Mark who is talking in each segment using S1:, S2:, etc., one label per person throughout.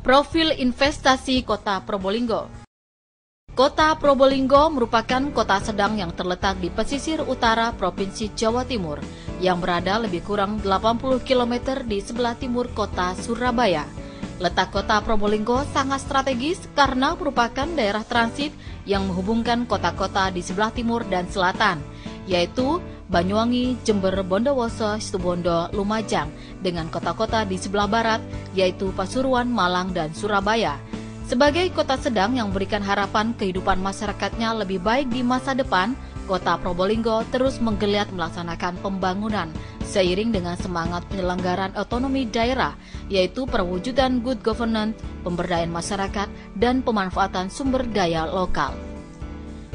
S1: Profil investasi Kota Probolinggo. Kota Probolinggo merupakan kota sedang yang terletak di pesisir utara Provinsi Jawa Timur yang berada lebih kurang 80 km di sebelah timur kota Surabaya. Letak kota Probolinggo sangat strategis karena merupakan daerah transit yang menghubungkan kota-kota di sebelah timur dan selatan, yaitu Banyuwangi, Jember, Bondowoso, Situbondo, Lumajang, dengan kota-kota di sebelah barat, yaitu Pasuruan, Malang, dan Surabaya. Sebagai kota sedang yang memberikan harapan kehidupan masyarakatnya lebih baik di masa depan, Kota Probolinggo terus menggeliat melaksanakan pembangunan seiring dengan semangat penyelenggaraan otonomi daerah, yaitu perwujudan good governance, pemberdayaan masyarakat, dan pemanfaatan sumber daya lokal.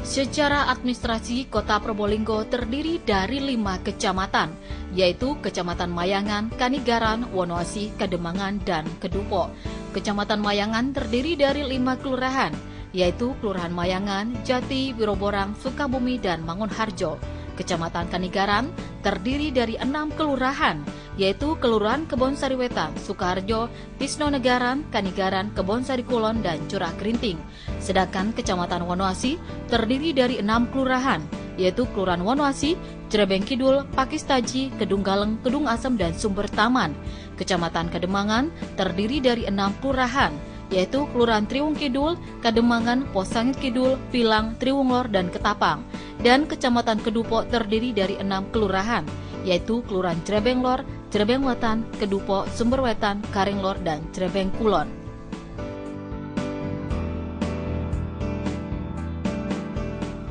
S1: Secara administrasi, Kota Probolinggo terdiri dari 5 kecamatan, yaitu Kecamatan Mayangan, Kanigaran, Wonoasi, Kademangan, dan Kedupo. Kecamatan Mayangan terdiri dari 5 kelurahan, yaitu Kelurahan Mayangan, Jati, Wiroborang, Sukabumi, dan Mangunharjo. Kecamatan Kanigaran terdiri dari 6 kelurahan, yaitu Kelurahan Kebonsari Wetan, Sukoharjo, Tisnonegaran, Kanigaran, Kebonsari Kulon, dan Curah Kerinting. Sedangkan Kecamatan Wonoasi terdiri dari 6 kelurahan, yaitu Kelurahan Wonoasi, Cirebeng Kidul, Pakistaji, Kedung Galeng, Kedung Asem, dan Sumber Taman. Kecamatan Kademangan terdiri dari 6 kelurahan, yaitu Kelurahan Triwung Kidul, Kademangan, Posangit Kidul, Pilang, Triwung Lor, dan Ketapang. Dan Kecamatan Kedupo terdiri dari 6 kelurahan, yaitu Kelurahan Cirebeng Lor, Cirebeng Wetan, Kedupo, Sumber Wetan, Karing Lor, dan Cirebeng Kulon.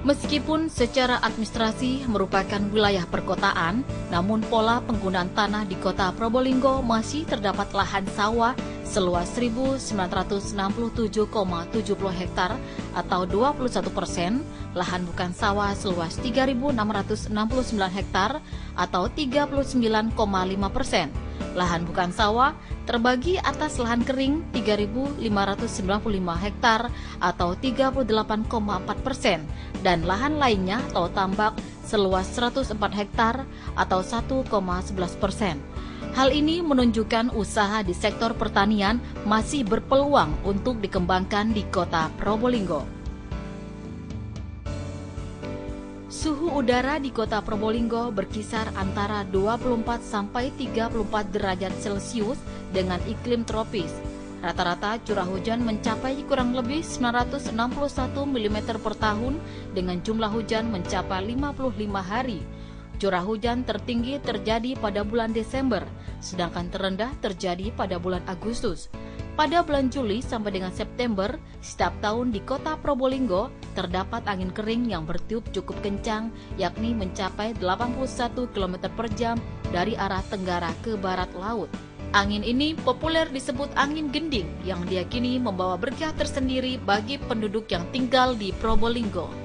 S1: Meskipun secara administrasi merupakan wilayah perkotaan, namun pola penggunaan tanah di Kota Probolinggo masih terdapat lahan sawah seluas 1.967,70 hektar atau 21%, lahan bukan sawah seluas 3.669 hektar atau 39,5%. Lahan bukan sawah terbagi atas lahan kering 3.595 hektar atau 38,4%, dan lahan lainnya atau tambak seluas 104 hektar atau 1,11%. Hal ini menunjukkan usaha di sektor pertanian masih berpeluang untuk dikembangkan di Kota Probolinggo. Suhu udara di Kota Probolinggo berkisar antara 24 sampai 34 derajat Celcius dengan iklim tropis. Rata-rata curah hujan mencapai kurang lebih 961 mm per tahun dengan jumlah hujan mencapai 55 hari. Curah hujan tertinggi terjadi pada bulan Desember, sedangkan terendah terjadi pada bulan Agustus. Pada bulan Juli sampai dengan September, setiap tahun di Kota Probolinggo terdapat angin kering yang bertiup cukup kencang, yakni mencapai 81 km per jam dari arah tenggara ke barat laut. Angin ini populer disebut angin gending yang diyakini membawa berkah tersendiri bagi penduduk yang tinggal di Probolinggo.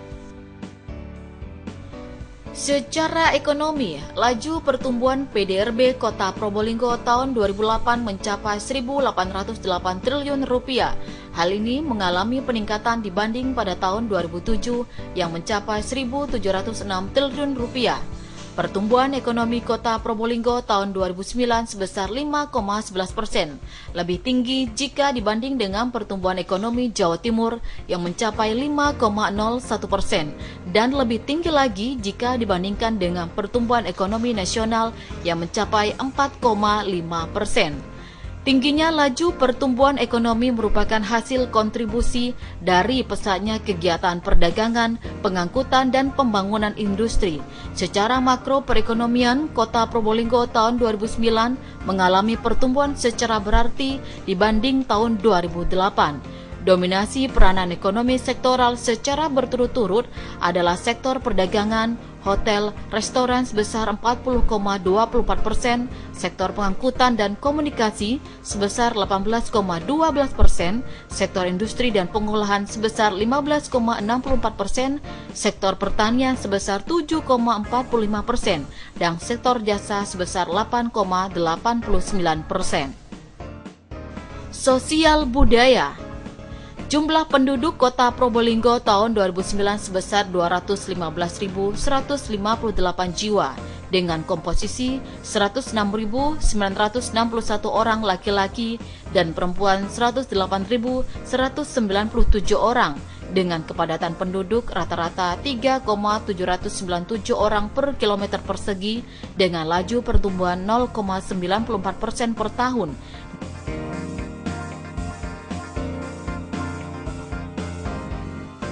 S1: Secara ekonomi, laju pertumbuhan PDRB Kota Probolinggo tahun 2008 mencapai 1.808 triliun rupiah. Hal ini mengalami peningkatan dibanding pada tahun 2007 yang mencapai 1.706 triliun rupiah. Pertumbuhan ekonomi Kota Probolinggo tahun 2009 sebesar 5,11%, lebih tinggi jika dibanding dengan pertumbuhan ekonomi Jawa Timur yang mencapai 5,01% dan lebih tinggi lagi jika dibandingkan dengan pertumbuhan ekonomi nasional yang mencapai 4,5%. Tingginya laju pertumbuhan ekonomi merupakan hasil kontribusi dari pesatnya kegiatan perdagangan, pengangkutan, dan pembangunan industri. Secara makro perekonomian, Kota Probolinggo tahun 2009 mengalami pertumbuhan secara berarti dibanding tahun 2008. Dominasi peranan ekonomi sektoral secara berturut-turut adalah sektor perdagangan, hotel, restoran sebesar 40,24%, sektor pengangkutan dan komunikasi sebesar 18,12%, sektor industri dan pengolahan sebesar 15,64%, sektor pertanian sebesar 7,45%, dan sektor jasa sebesar 8,89%. Sosial budaya. Jumlah penduduk Kota Probolinggo tahun 2009 sebesar 215.158 jiwa. dengan komposisi 106.961 orang laki-laki dan perempuan 108.197 orang dengan kepadatan penduduk rata-rata 3,797 orang per kilometer persegi dengan laju pertumbuhan 0,94% per tahun.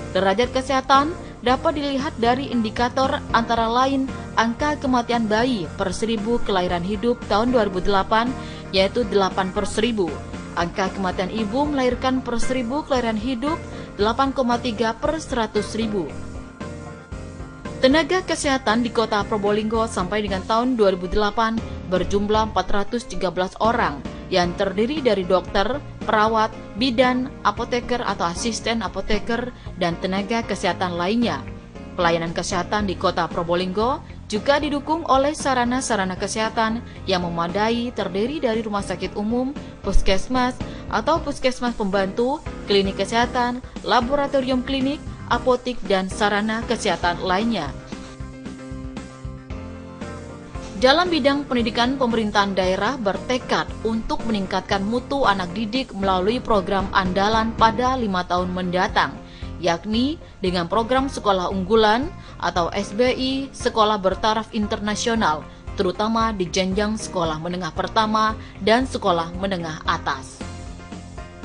S1: Derajat kesehatan dapat dilihat dari indikator antara lain angka kematian bayi per 1000 kelahiran hidup tahun 2008 yaitu 8 per 1000. Angka kematian ibu melahirkan per 1000 kelahiran hidup 8,3 per 100.000. Tenaga kesehatan di kota Probolinggo sampai dengan tahun 2008 berjumlah 413 orang yang terdiri dari dokter, perawat, bidan, apoteker atau asisten apoteker, dan tenaga kesehatan lainnya. Pelayanan kesehatan di kota Probolinggo juga didukung oleh sarana-sarana kesehatan yang memadai terdiri dari rumah sakit umum, puskesmas atau puskesmas pembantu, klinik kesehatan, laboratorium klinik, apotik, dan sarana kesehatan lainnya. Dalam bidang pendidikan, pemerintahan daerah bertekad untuk meningkatkan mutu anak didik melalui program andalan pada 5 tahun mendatang, yakni dengan program sekolah unggulan atau SBI, sekolah bertaraf internasional, terutama di jenjang sekolah menengah pertama dan sekolah menengah atas.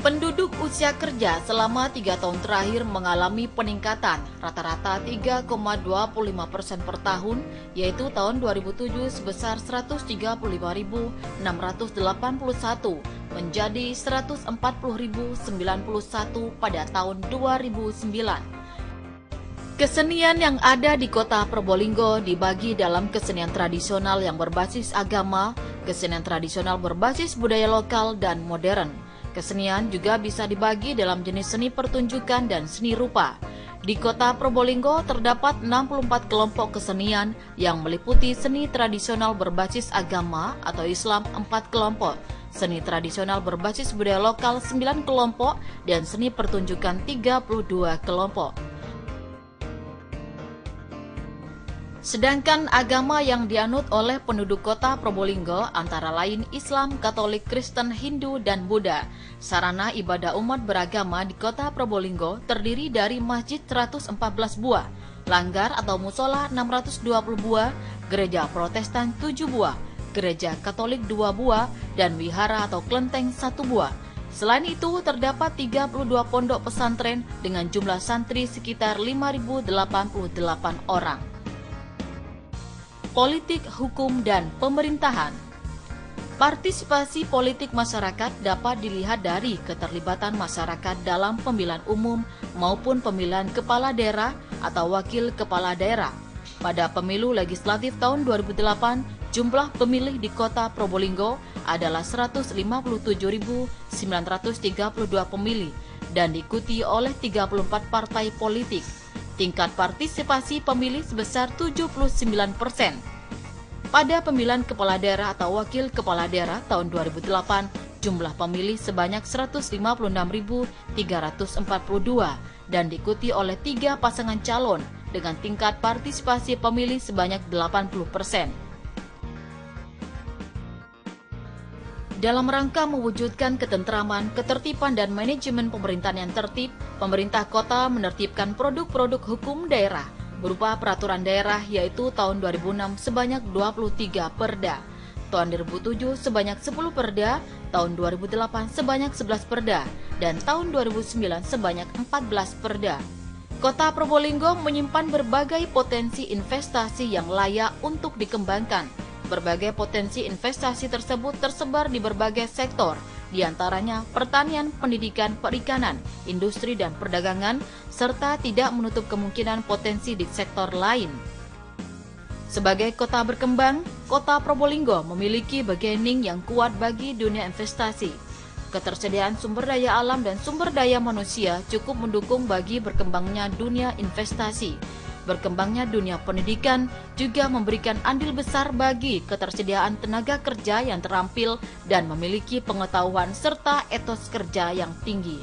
S1: Penduduk usia kerja selama 3 tahun terakhir mengalami peningkatan rata-rata 3,25% per tahun, yaitu tahun 2007 sebesar 135.681 menjadi 140.091 pada tahun 2009. Kesenian yang ada di kota Probolinggo dibagi dalam kesenian tradisional yang berbasis agama, kesenian tradisional berbasis budaya lokal, dan modern. Kesenian juga bisa dibagi dalam jenis seni pertunjukan dan seni rupa. Di kota Probolinggo terdapat 64 kelompok kesenian yang meliputi seni tradisional berbasis agama atau Islam 4 kelompok, seni tradisional berbasis budaya lokal 9 kelompok, dan seni pertunjukan 32 kelompok. Sedangkan agama yang dianut oleh penduduk kota Probolinggo antara lain Islam, Katolik, Kristen, Hindu, dan Buddha. Sarana ibadah umat beragama di kota Probolinggo terdiri dari masjid 114 buah, langgar atau musola 620 buah, gereja Protestan 7 buah, gereja Katolik 2 buah, dan wihara atau kelenteng 1 buah. Selain itu, terdapat 32 pondok pesantren dengan jumlah santri sekitar 5.088 orang. Politik, hukum, dan pemerintahan. Partisipasi politik masyarakat dapat dilihat dari keterlibatan masyarakat dalam pemilihan umum maupun pemilihan kepala daerah atau wakil kepala daerah. Pada pemilu legislatif tahun 2008, jumlah pemilih di kota Probolinggo adalah 157.932 pemilih dan diikuti oleh 34 partai politik. Tingkat partisipasi pemilih sebesar 79%. Pada pemilihan kepala daerah atau wakil kepala daerah tahun 2008, jumlah pemilih sebanyak 156.342 dan diikuti oleh 3 pasangan calon dengan tingkat partisipasi pemilih sebanyak 80%. Dalam rangka mewujudkan ketentraman, ketertiban, dan manajemen pemerintahan yang tertib, pemerintah kota menertibkan produk-produk hukum daerah berupa peraturan daerah yaitu tahun 2006 sebanyak 23 perda, tahun 2007 sebanyak 10 perda, tahun 2008 sebanyak 11 perda, dan tahun 2009 sebanyak 14 perda. Kota Probolinggo menyimpan berbagai potensi investasi yang layak untuk dikembangkan. Berbagai potensi investasi tersebut tersebar di berbagai sektor, di antaranya pertanian, pendidikan, perikanan, industri, dan perdagangan, serta tidak menutup kemungkinan potensi di sektor lain. Sebagai kota berkembang, kota Probolinggo memiliki bargaining yang kuat bagi dunia investasi. Ketersediaan sumber daya alam dan sumber daya manusia cukup mendukung bagi berkembangnya dunia investasi. Berkembangnya dunia pendidikan juga memberikan andil besar bagi ketersediaan tenaga kerja yang terampil dan memiliki pengetahuan serta etos kerja yang tinggi.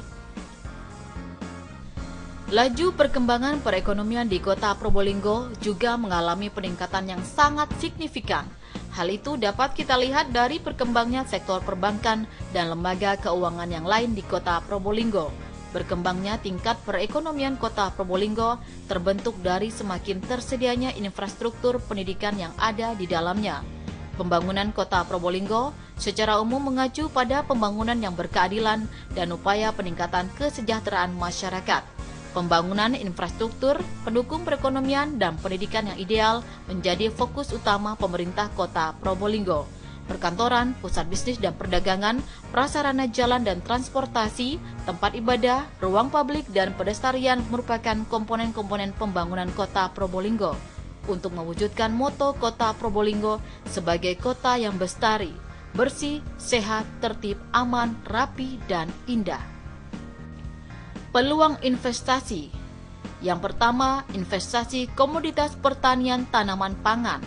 S1: Laju perkembangan perekonomian di Kota Probolinggo juga mengalami peningkatan yang sangat signifikan. Hal itu dapat kita lihat dari perkembangnya sektor perbankan dan lembaga keuangan yang lain di Kota Probolinggo. Berkembangnya tingkat perekonomian Kota Probolinggo terbentuk dari semakin tersedianya infrastruktur pendidikan yang ada di dalamnya. Pembangunan Kota Probolinggo secara umum mengacu pada pembangunan yang berkeadilan dan upaya peningkatan kesejahteraan masyarakat. Pembangunan infrastruktur, pendukung perekonomian, dan pendidikan yang ideal menjadi fokus utama pemerintah Kota Probolinggo. Perkantoran, pusat bisnis dan perdagangan, prasarana jalan dan transportasi, tempat ibadah, ruang publik, dan pedestrian merupakan komponen-komponen pembangunan Kota Probolinggo untuk mewujudkan moto Kota Probolinggo sebagai kota yang bestari, bersih, sehat, tertib, aman, rapi, dan indah. Peluang investasi. Yang pertama, investasi komoditas pertanian tanaman pangan.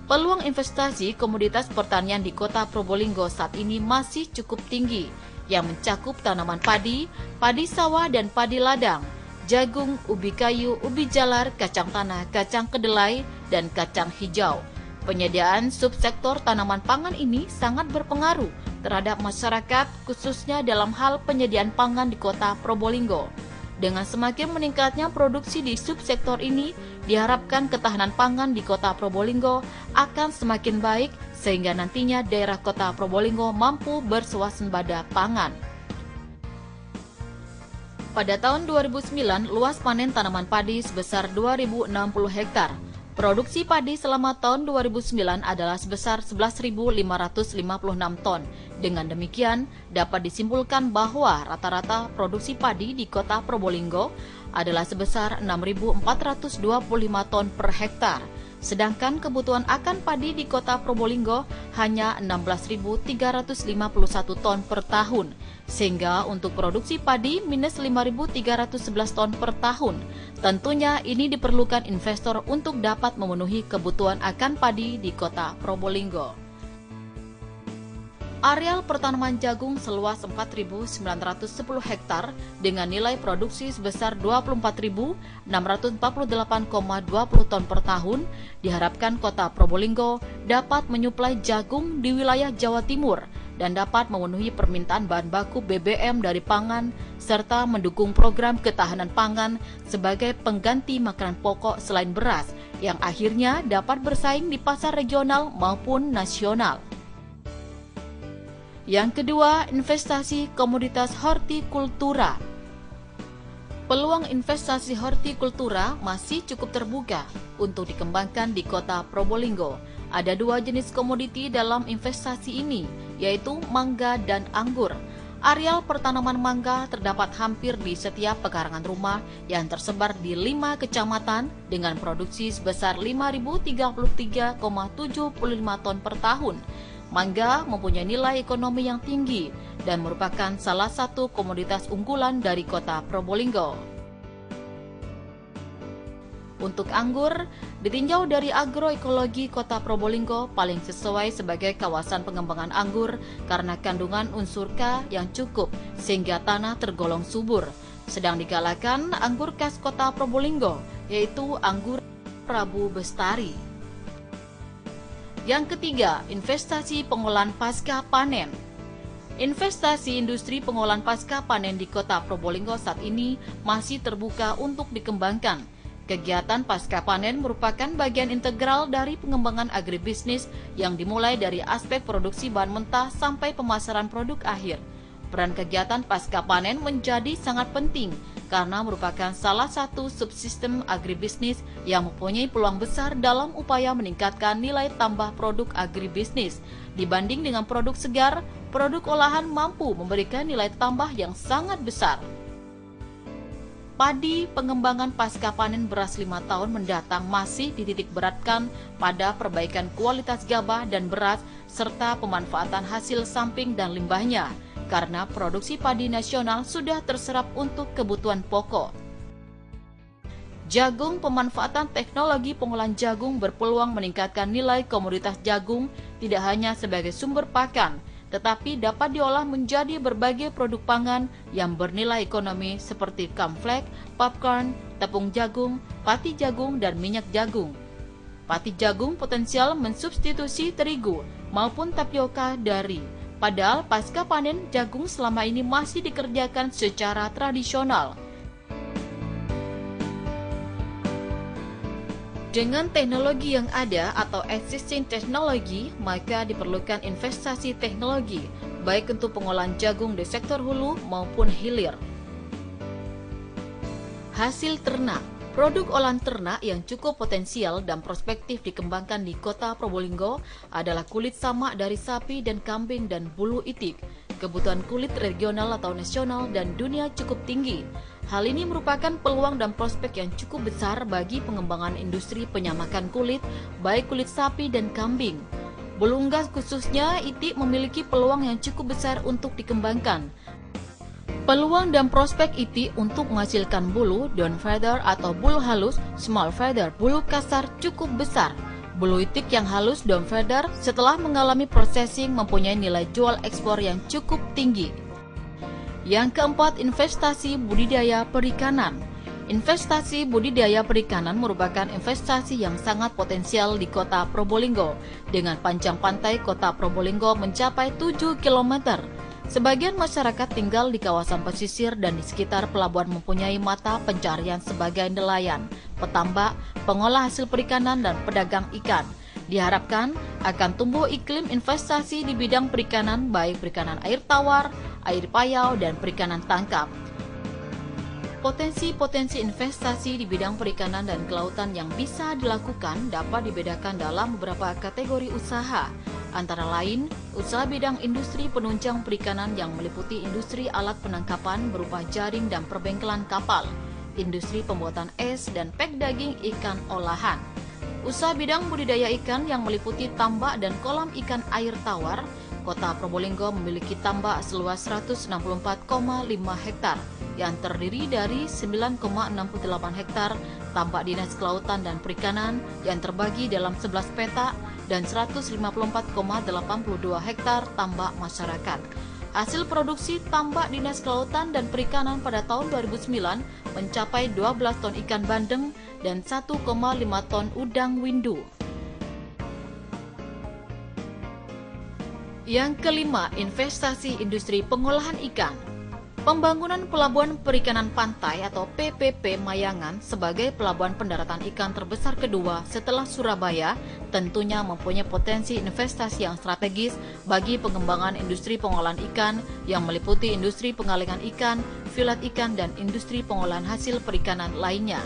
S1: Peluang investasi komoditas pertanian di Kota Probolinggo saat ini masih cukup tinggi, yang mencakup tanaman padi, padi sawah dan padi ladang, jagung, ubi kayu, ubi jalar, kacang tanah, kacang kedelai, dan kacang hijau. Penyediaan subsektor tanaman pangan ini sangat berpengaruh terhadap masyarakat, khususnya dalam hal penyediaan pangan di Kota Probolinggo. Dengan semakin meningkatnya produksi di subsektor ini, diharapkan ketahanan pangan di Kota Probolinggo akan semakin baik sehingga nantinya daerah Kota Probolinggo mampu berswasembada pangan. Pada tahun 2009, luas panen tanaman padi sebesar 2.060 hektar. Produksi padi selama tahun 2009 adalah sebesar 11.556 ton. Dengan demikian, dapat disimpulkan bahwa rata-rata produksi padi di Kota Probolinggo adalah sebesar 6.425 ton per hektar. Sedangkan kebutuhan akan padi di Kota Probolinggo hanya 16.351 ton per tahun. Sehingga untuk produksi padi minus 5.311 ton per tahun. Tentunya ini diperlukan investor untuk dapat memenuhi kebutuhan akan padi di Kota Probolinggo. Areal pertanaman jagung seluas 4.910 hektar dengan nilai produksi sebesar 24.648,20 ton per tahun, diharapkan Kota Probolinggo dapat menyuplai jagung di wilayah Jawa Timur dan dapat memenuhi permintaan bahan baku BBM dari pangan, serta mendukung program ketahanan pangan sebagai pengganti makanan pokok selain beras, yang akhirnya dapat bersaing di pasar regional maupun nasional. Yang kedua, investasi komoditas hortikultura. Peluang investasi hortikultura masih cukup terbuka untuk dikembangkan di Kota Probolinggo. Ada dua jenis komoditi dalam investasi ini, yaitu mangga dan anggur. Areal pertanaman mangga terdapat hampir di setiap pekarangan rumah yang tersebar di 5 kecamatan dengan produksi sebesar 5.033,75 ton per tahun. Mangga mempunyai nilai ekonomi yang tinggi dan merupakan salah satu komoditas unggulan dari Kota Probolinggo. Untuk anggur, ditinjau dari agroekologi Kota Probolinggo paling sesuai sebagai kawasan pengembangan anggur karena kandungan unsur K yang cukup sehingga tanah tergolong subur. Sedang digalakan anggur khas Kota Probolinggo, yaitu anggur Prabu Bestari. Yang ketiga, investasi pengolahan pasca panen. Investasi industri pengolahan pasca panen di Kota Probolinggo saat ini masih terbuka untuk dikembangkan. Kegiatan pasca panen merupakan bagian integral dari pengembangan agribisnis yang dimulai dari aspek produksi bahan mentah sampai pemasaran produk akhir. Peran kegiatan pasca panen menjadi sangat penting karena merupakan salah satu subsistem agribisnis yang mempunyai peluang besar dalam upaya meningkatkan nilai tambah produk agribisnis. Dibanding dengan produk segar, produk olahan mampu memberikan nilai tambah yang sangat besar. Padi pengembangan pasca panen beras 5 tahun mendatang masih dititik beratkan pada perbaikan kualitas gabah dan beras serta pemanfaatan hasil samping dan limbahnya, karena produksi padi nasional sudah terserap untuk kebutuhan pokok. Jagung, pemanfaatan teknologi pengolahan jagung berpeluang meningkatkan nilai komoditas jagung tidak hanya sebagai sumber pakan, tetapi dapat diolah menjadi berbagai produk pangan yang bernilai ekonomi seperti cornflake, popcorn, tepung jagung, pati jagung, dan minyak jagung. Pati jagung potensial mensubstitusi terigu maupun tapioka dari, padahal pasca panen jagung selama ini masih dikerjakan secara tradisional. Dengan teknologi yang ada atau existing teknologi, maka diperlukan investasi teknologi, baik untuk pengolahan jagung di sektor hulu maupun hilir. Hasil ternak. Produk olahan ternak yang cukup potensial dan prospektif dikembangkan di Kota Probolinggo adalah kulit samak dari sapi dan kambing dan bulu itik. Kebutuhan kulit regional atau nasional dan dunia cukup tinggi. Hal ini merupakan peluang dan prospek yang cukup besar bagi pengembangan industri penyamakan kulit, baik kulit sapi dan kambing. Bulu unggas khususnya itik memiliki peluang yang cukup besar untuk dikembangkan. Peluang dan prospek itik untuk menghasilkan bulu, down feather atau bulu halus, small feather, bulu kasar cukup besar. Bulu itik yang halus, down feather, setelah mengalami processing mempunyai nilai jual ekspor yang cukup tinggi. Yang keempat, investasi budidaya perikanan. Investasi budidaya perikanan merupakan investasi yang sangat potensial di Kota Probolinggo. Dengan panjang pantai Kota Probolinggo mencapai 7 km. Sebagian masyarakat tinggal di kawasan pesisir dan di sekitar pelabuhan mempunyai mata pencarian sebagai nelayan, petambak, pengolah hasil perikanan, dan pedagang ikan. Diharapkan akan tumbuh iklim investasi di bidang perikanan, baik perikanan air tawar, air payau, dan perikanan tangkap. Potensi-potensi investasi di bidang perikanan dan kelautan yang bisa dilakukan dapat dibedakan dalam beberapa kategori usaha. Antara lain, usaha bidang industri penunjang perikanan yang meliputi industri alat penangkapan berupa jaring dan perbengkelan kapal, industri pembuatan es dan pek daging ikan olahan. Usaha bidang budidaya ikan yang meliputi tambak dan kolam ikan air tawar. Kota Probolinggo memiliki tambak seluas 164,5 hektar yang terdiri dari 9,68 hektar tambak dinas kelautan dan perikanan yang terbagi dalam 11 petak dan 154,82 hektar tambak masyarakat. Hasil produksi tambak dinas kelautan dan perikanan pada tahun 2009 mencapai 12 ton ikan bandeng dan 1,5 ton udang windu. Yang kelima, investasi industri pengolahan ikan. Pembangunan Pelabuhan Perikanan Pantai atau PPP Mayangan sebagai pelabuhan pendaratan ikan terbesar kedua setelah Surabaya tentunya mempunyai potensi investasi yang strategis bagi pengembangan industri pengolahan ikan yang meliputi industri pengalengan ikan, filet ikan, dan industri pengolahan hasil perikanan lainnya.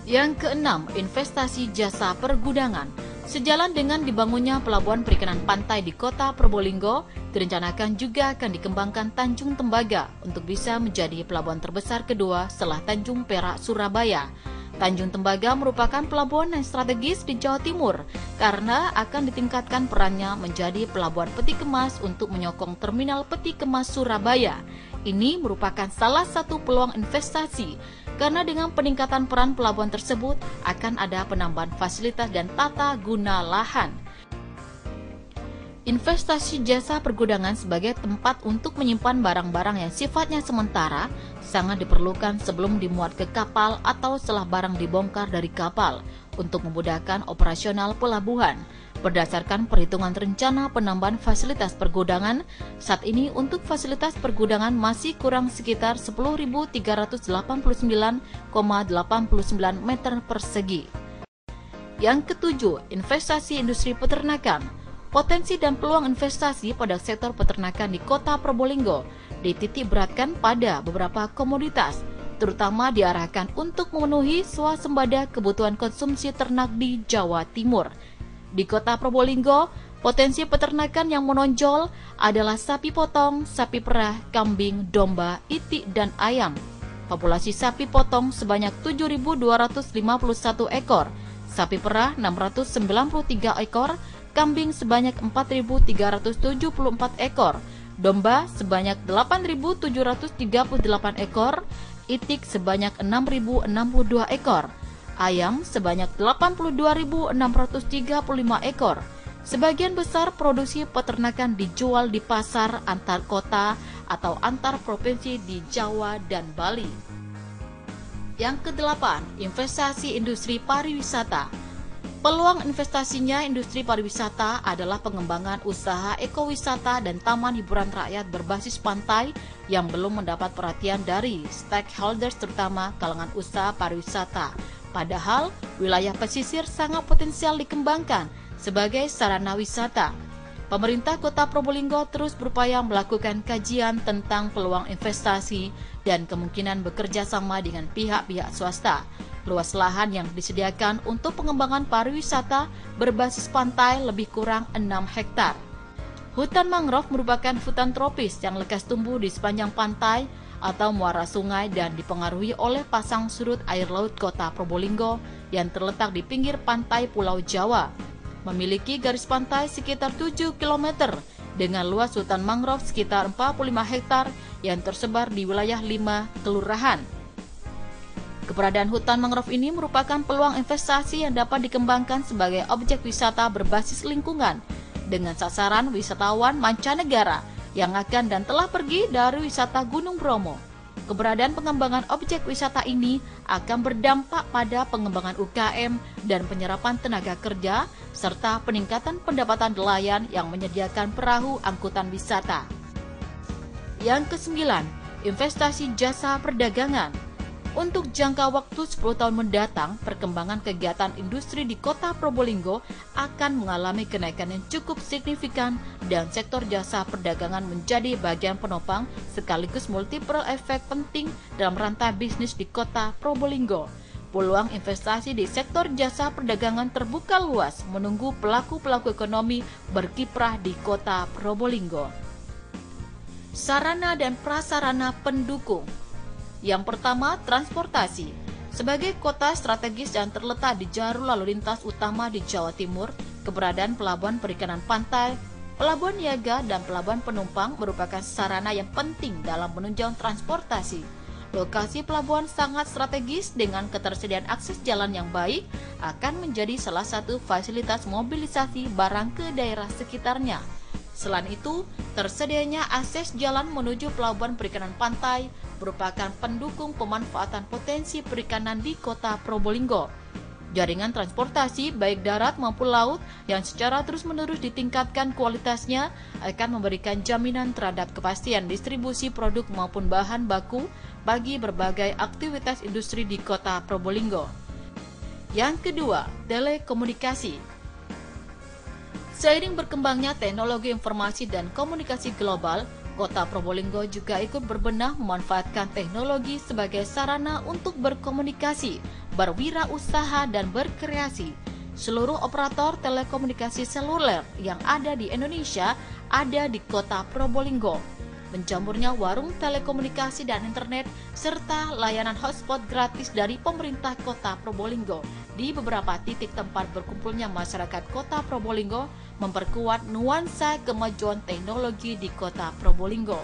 S1: Yang keenam, investasi jasa pergudangan. Sejalan dengan dibangunnya Pelabuhan Perikanan Pantai di Kota Probolinggo, direncanakan juga akan dikembangkan Tanjung Tembaga untuk bisa menjadi pelabuhan terbesar kedua setelah Tanjung Perak, Surabaya. Tanjung Tembaga merupakan pelabuhan yang strategis di Jawa Timur karena akan ditingkatkan perannya menjadi pelabuhan peti kemas untuk menyokong terminal peti kemas Surabaya. Ini merupakan salah satu peluang investasi karena dengan peningkatan peran pelabuhan tersebut akan ada penambahan fasilitas dan tata guna lahan. Investasi jasa pergudangan sebagai tempat untuk menyimpan barang-barang yang sifatnya sementara sangat diperlukan sebelum dimuat ke kapal atau setelah barang dibongkar dari kapal untuk memudahkan operasional pelabuhan. Berdasarkan perhitungan rencana penambahan fasilitas pergudangan, saat ini untuk fasilitas pergudangan masih kurang sekitar 10.389,89 meter persegi. Yang ketujuh, investasi industri peternakan. Potensi dan peluang investasi pada sektor peternakan di Kota Probolinggo dititik beratkan pada beberapa komoditas, terutama diarahkan untuk memenuhi swasembada kebutuhan konsumsi ternak di Jawa Timur. Di Kota Probolinggo, potensi peternakan yang menonjol adalah sapi potong, sapi perah, kambing, domba, itik, dan ayam. Populasi sapi potong sebanyak 7.251 ekor, sapi perah 693 ekor, kambing sebanyak 4.374 ekor, domba sebanyak 8.738 ekor, itik sebanyak 6.062 ekor, ayam sebanyak 82.635 ekor, Sebagian besar produksi peternakan dijual di pasar antar kota atau antar provinsi di Jawa dan Bali. Yang kedelapan, investasi industri pariwisata. Peluang investasinya industri pariwisata adalah pengembangan usaha ekowisata dan taman hiburan rakyat berbasis pantai yang belum mendapat perhatian dari stakeholders terutama kalangan usaha pariwisata. Padahal wilayah pesisir sangat potensial dikembangkan sebagai sarana wisata. Pemerintah Kota Probolinggo terus berupaya melakukan kajian tentang peluang investasi dan kemungkinan bekerja sama dengan pihak-pihak swasta. Luas lahan yang disediakan untuk pengembangan pariwisata berbasis pantai lebih kurang 6 hektar. Hutan mangrove merupakan hutan tropis yang lekas tumbuh di sepanjang pantai atau muara sungai dan dipengaruhi oleh pasang surut air laut Kota Probolinggo yang terletak di pinggir pantai Pulau Jawa. Memiliki garis pantai sekitar 7 km dengan luas hutan mangrove sekitar 45 hektar yang tersebar di wilayah 5 kelurahan. Keberadaan hutan mangrove ini merupakan peluang investasi yang dapat dikembangkan sebagai objek wisata berbasis lingkungan dengan sasaran wisatawan mancanegara yang akan dan telah pergi dari wisata Gunung Bromo. Keberadaan pengembangan objek wisata ini akan berdampak pada pengembangan UKM dan penyerapan tenaga kerja serta peningkatan pendapatan nelayan yang menyediakan perahu angkutan wisata. Yang kesembilan, investasi jasa perdagangan. Untuk jangka waktu 10 tahun mendatang, perkembangan kegiatan industri di Kota Probolinggo akan mengalami kenaikan yang cukup signifikan dan sektor jasa perdagangan menjadi bagian penopang sekaligus multiple efek penting dalam rantai bisnis di Kota Probolinggo. Peluang investasi di sektor jasa perdagangan terbuka luas menunggu pelaku-pelaku ekonomi berkiprah di Kota Probolinggo. Sarana dan prasarana pendukung. Yang pertama, transportasi. Sebagai kota strategis yang terletak di jalur lalu lintas utama di Jawa Timur, keberadaan pelabuhan perikanan pantai, pelabuhan niaga, dan pelabuhan penumpang merupakan sarana yang penting dalam menunjang transportasi. Lokasi pelabuhan sangat strategis dengan ketersediaan akses jalan yang baik akan menjadi salah satu fasilitas mobilisasi barang ke daerah sekitarnya. Selain itu, tersedianya akses jalan menuju pelabuhan perikanan pantai merupakan pendukung pemanfaatan potensi perikanan di Kota Probolinggo. Jaringan transportasi baik darat maupun laut yang secara terus-menerus ditingkatkan kualitasnya akan memberikan jaminan terhadap kepastian distribusi produk maupun bahan baku bagi berbagai aktivitas industri di Kota Probolinggo. Yang kedua, telekomunikasi. Seiring berkembangnya teknologi informasi dan komunikasi global, Kota Probolinggo juga ikut berbenah memanfaatkan teknologi sebagai sarana untuk berkomunikasi, berwirausaha, dan berkreasi. Seluruh operator telekomunikasi seluler yang ada di Indonesia ada di Kota Probolinggo. Menjamurnya warung telekomunikasi dan internet serta layanan hotspot gratis dari pemerintah Kota Probolinggo di beberapa titik tempat berkumpulnya masyarakat Kota Probolinggo memperkuat nuansa kemajuan teknologi di Kota Probolinggo.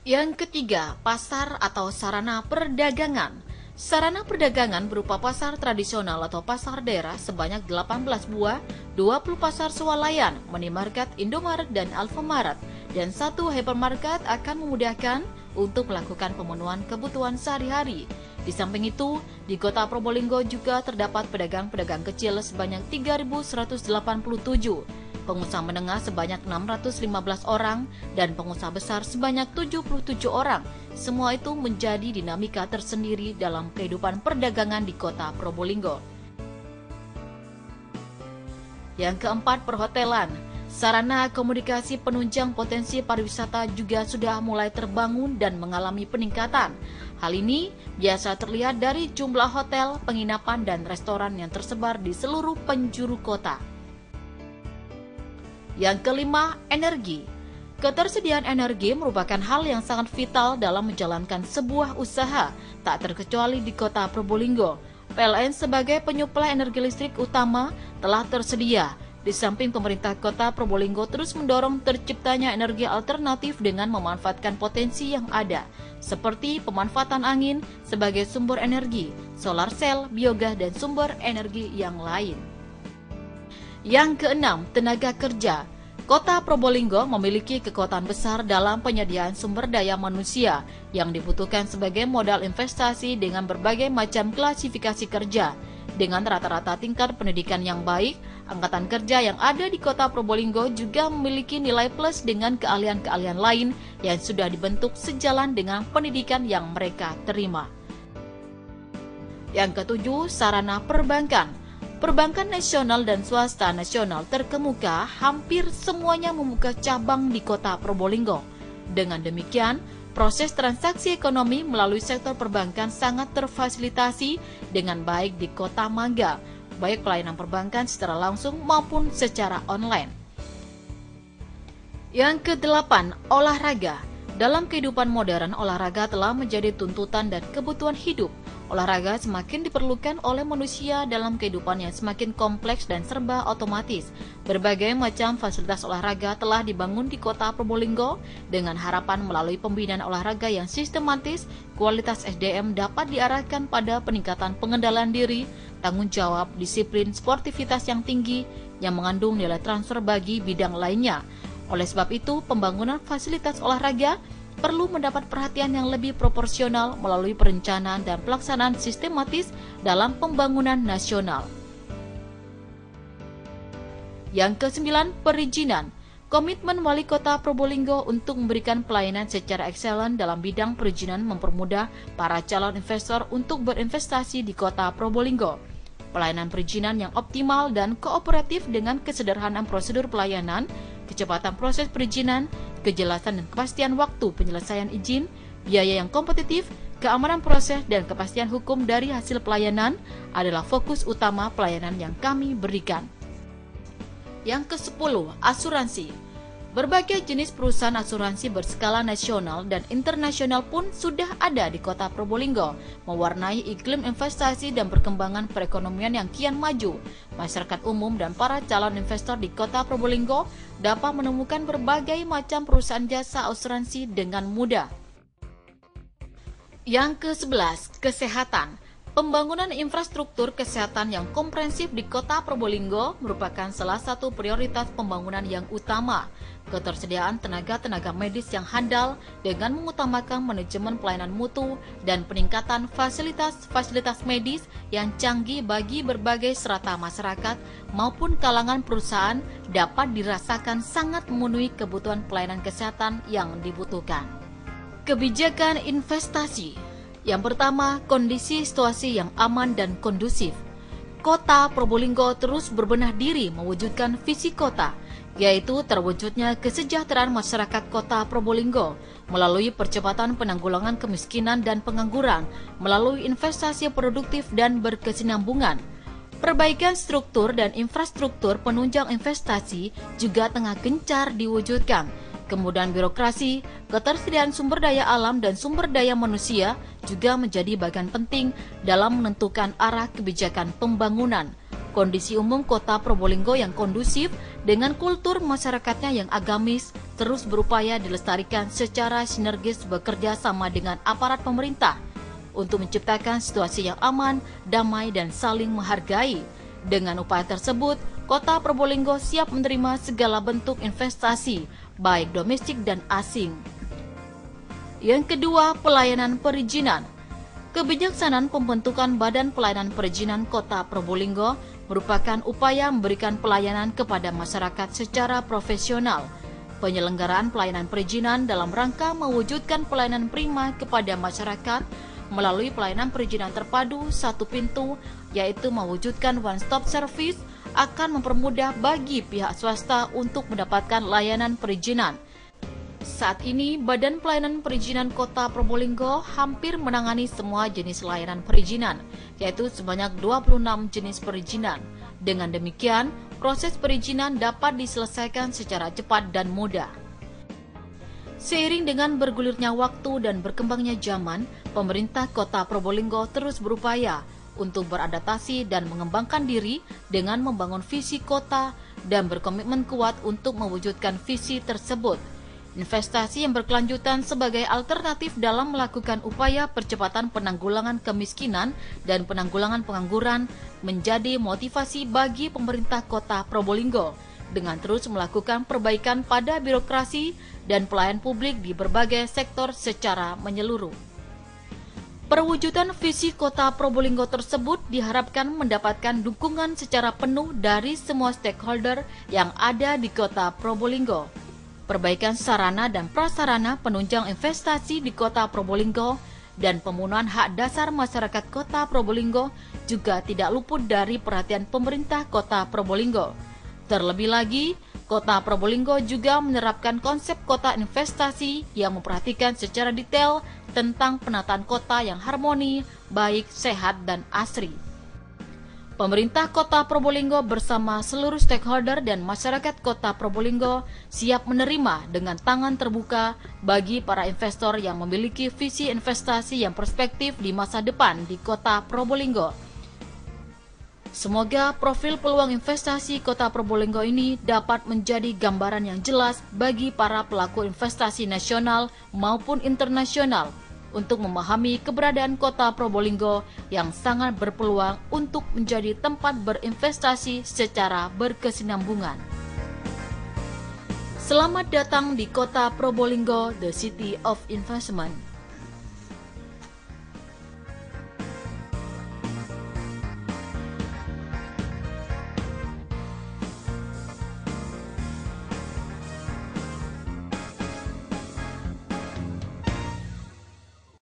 S1: Yang ketiga, pasar atau sarana perdagangan. Sarana perdagangan berupa pasar tradisional atau pasar daerah sebanyak 18 buah, 20 pasar swalayan, minimarket, Indomaret, dan Alfamart, dan 1 hypermarket akan memudahkan untuk melakukan pemenuhan kebutuhan sehari-hari. Di samping itu, di Kota Probolinggo juga terdapat pedagang-pedagang kecil sebanyak 3.187, pengusaha menengah sebanyak 615 orang, dan pengusaha besar sebanyak 77 orang. Semua itu menjadi dinamika tersendiri dalam kehidupan perdagangan di Kota Probolinggo. Yang keempat, perhotelan. Sarana komunikasi penunjang potensi pariwisata juga sudah mulai terbangun dan mengalami peningkatan. Hal ini biasa terlihat dari jumlah hotel, penginapan, dan restoran yang tersebar di seluruh penjuru kota. Yang kelima, energi. Ketersediaan energi merupakan hal yang sangat vital dalam menjalankan sebuah usaha, tak terkecuali di Kota Probolinggo. PLN sebagai penyuplai energi listrik utama telah tersedia. Di samping pemerintah Kota Probolinggo terus mendorong terciptanya energi alternatif dengan memanfaatkan potensi yang ada, seperti pemanfaatan angin sebagai sumber energi, solar cell, biogas, dan sumber energi yang lain. Yang keenam, tenaga kerja. Kota Probolinggo memiliki kekuatan besar dalam penyediaan sumber daya manusia yang dibutuhkan sebagai modal investasi dengan berbagai macam klasifikasi kerja. Dengan rata-rata tingkat pendidikan yang baik, angkatan kerja yang ada di Kota Probolinggo juga memiliki nilai plus dengan keahlian-keahlian lain yang sudah dibentuk sejalan dengan pendidikan yang mereka terima. Yang ketujuh, sarana perbankan. Perbankan nasional dan swasta nasional terkemuka hampir semuanya membuka cabang di Kota Probolinggo. Dengan demikian, proses transaksi ekonomi melalui sektor perbankan sangat terfasilitasi dengan baik di Kota Mangga, baik pelayanan perbankan secara langsung maupun secara online. Yang kedelapan, olahraga. Dalam kehidupan modern, olahraga telah menjadi tuntutan dan kebutuhan hidup. Olahraga semakin diperlukan oleh manusia dalam kehidupan yang semakin kompleks dan serba otomatis. Berbagai macam fasilitas olahraga telah dibangun di Kota Probolinggo dengan harapan melalui pembinaan olahraga yang sistematis, kualitas SDM dapat diarahkan pada peningkatan pengendalian diri, tanggung jawab, disiplin, sportivitas yang tinggi yang mengandung nilai transfer bagi bidang lainnya. Oleh sebab itu, pembangunan fasilitas olahraga perlu mendapat perhatian yang lebih proporsional melalui perencanaan dan pelaksanaan sistematis dalam pembangunan nasional. Yang kesembilan, perizinan. Komitmen Wali Kota Probolinggo untuk memberikan pelayanan secara ekselen dalam bidang perizinan mempermudah para calon investor untuk berinvestasi di Kota Probolinggo. Pelayanan perizinan yang optimal dan kooperatif dengan kesederhanaan prosedur pelayanan, kecepatan proses perizinan, kejelasan dan kepastian waktu penyelesaian izin, biaya yang kompetitif, keamanan proses dan kepastian hukum dari hasil pelayanan adalah fokus utama pelayanan yang kami berikan. Yang ke-10, asuransi. Berbagai jenis perusahaan asuransi berskala nasional dan internasional pun sudah ada di Kota Probolinggo, mewarnai iklim investasi dan perkembangan perekonomian yang kian maju. Masyarakat umum dan para calon investor di Kota Probolinggo dapat menemukan berbagai macam perusahaan jasa asuransi dengan mudah. Yang ke-11, kesehatan. Pembangunan infrastruktur kesehatan yang komprehensif di Kota Probolinggo merupakan salah satu prioritas pembangunan yang utama. Ketersediaan tenaga medis yang handal dengan mengutamakan manajemen pelayanan mutu dan peningkatan fasilitas medis yang canggih bagi berbagai strata masyarakat maupun kalangan perusahaan dapat dirasakan sangat memenuhi kebutuhan pelayanan kesehatan yang dibutuhkan. Kebijakan investasi. Yang pertama, kondisi situasi yang aman dan kondusif. Kota Probolinggo terus berbenah diri mewujudkan visi kota, yaitu terwujudnya kesejahteraan masyarakat Kota Probolinggo melalui percepatan penanggulangan kemiskinan dan pengangguran, melalui investasi produktif dan berkesinambungan. Perbaikan struktur dan infrastruktur penunjang investasi juga tengah gencar diwujudkan. Kemudahan birokrasi, ketersediaan sumber daya alam dan sumber daya manusia juga menjadi bagian penting dalam menentukan arah kebijakan pembangunan. Kondisi umum Kota Probolinggo yang kondusif dengan kultur masyarakatnya yang agamis terus berupaya dilestarikan secara sinergis bekerja sama dengan aparat pemerintah untuk menciptakan situasi yang aman, damai, dan saling menghargai. Dengan upaya tersebut, Kota Probolinggo siap menerima segala bentuk investasi, baik domestik dan asing. Yang kedua, pelayanan perizinan. Kebijaksanaan pembentukan Badan Pelayanan Perizinan Kota Probolinggo merupakan upaya memberikan pelayanan kepada masyarakat secara profesional. Penyelenggaraan pelayanan perizinan dalam rangka mewujudkan pelayanan prima kepada masyarakat melalui pelayanan perizinan terpadu satu pintu, yaitu mewujudkan one-stop service, akan mempermudah bagi pihak swasta untuk mendapatkan layanan perizinan. Saat ini, Badan Pelayanan Perizinan Kota Probolinggo hampir menangani semua jenis layanan perizinan, yaitu sebanyak 26 jenis perizinan. Dengan demikian, proses perizinan dapat diselesaikan secara cepat dan mudah. Seiring dengan bergulirnya waktu dan berkembangnya zaman, pemerintah Kota Probolinggo terus berupaya untuk beradaptasi dan mengembangkan diri dengan membangun visi kota dan berkomitmen kuat untuk mewujudkan visi tersebut. investasi yang berkelanjutan sebagai alternatif dalam melakukan upaya percepatan penanggulangan kemiskinan dan penanggulangan pengangguran menjadi motivasi bagi pemerintah Kota Probolinggo dengan terus melakukan perbaikan pada birokrasi dan pelayanan publik di berbagai sektor secara menyeluruh. Perwujudan visi Kota Probolinggo tersebut diharapkan mendapatkan dukungan secara penuh dari semua stakeholder yang ada di Kota Probolinggo. Perbaikan sarana dan prasarana penunjang investasi di Kota Probolinggo dan pemenuhan hak dasar masyarakat Kota Probolinggo juga tidak luput dari perhatian pemerintah Kota Probolinggo. Terlebih lagi, Kota Probolinggo juga menerapkan konsep kota investasi yang memperhatikan secara detail tentang penataan kota yang harmoni, baik, sehat, dan asri. Pemerintah Kota Probolinggo bersama seluruh stakeholder dan masyarakat Kota Probolinggo siap menerima dengan tangan terbuka bagi para investor yang memiliki visi investasi yang perspektif di masa depan di Kota Probolinggo. Semoga profil peluang investasi Kota Probolinggo ini dapat menjadi gambaran yang jelas bagi para pelaku investasi nasional maupun internasional untuk memahami keberadaan Kota Probolinggo yang sangat berpeluang untuk menjadi tempat berinvestasi secara berkesinambungan. Selamat datang di Kota Probolinggo, the City of Investment.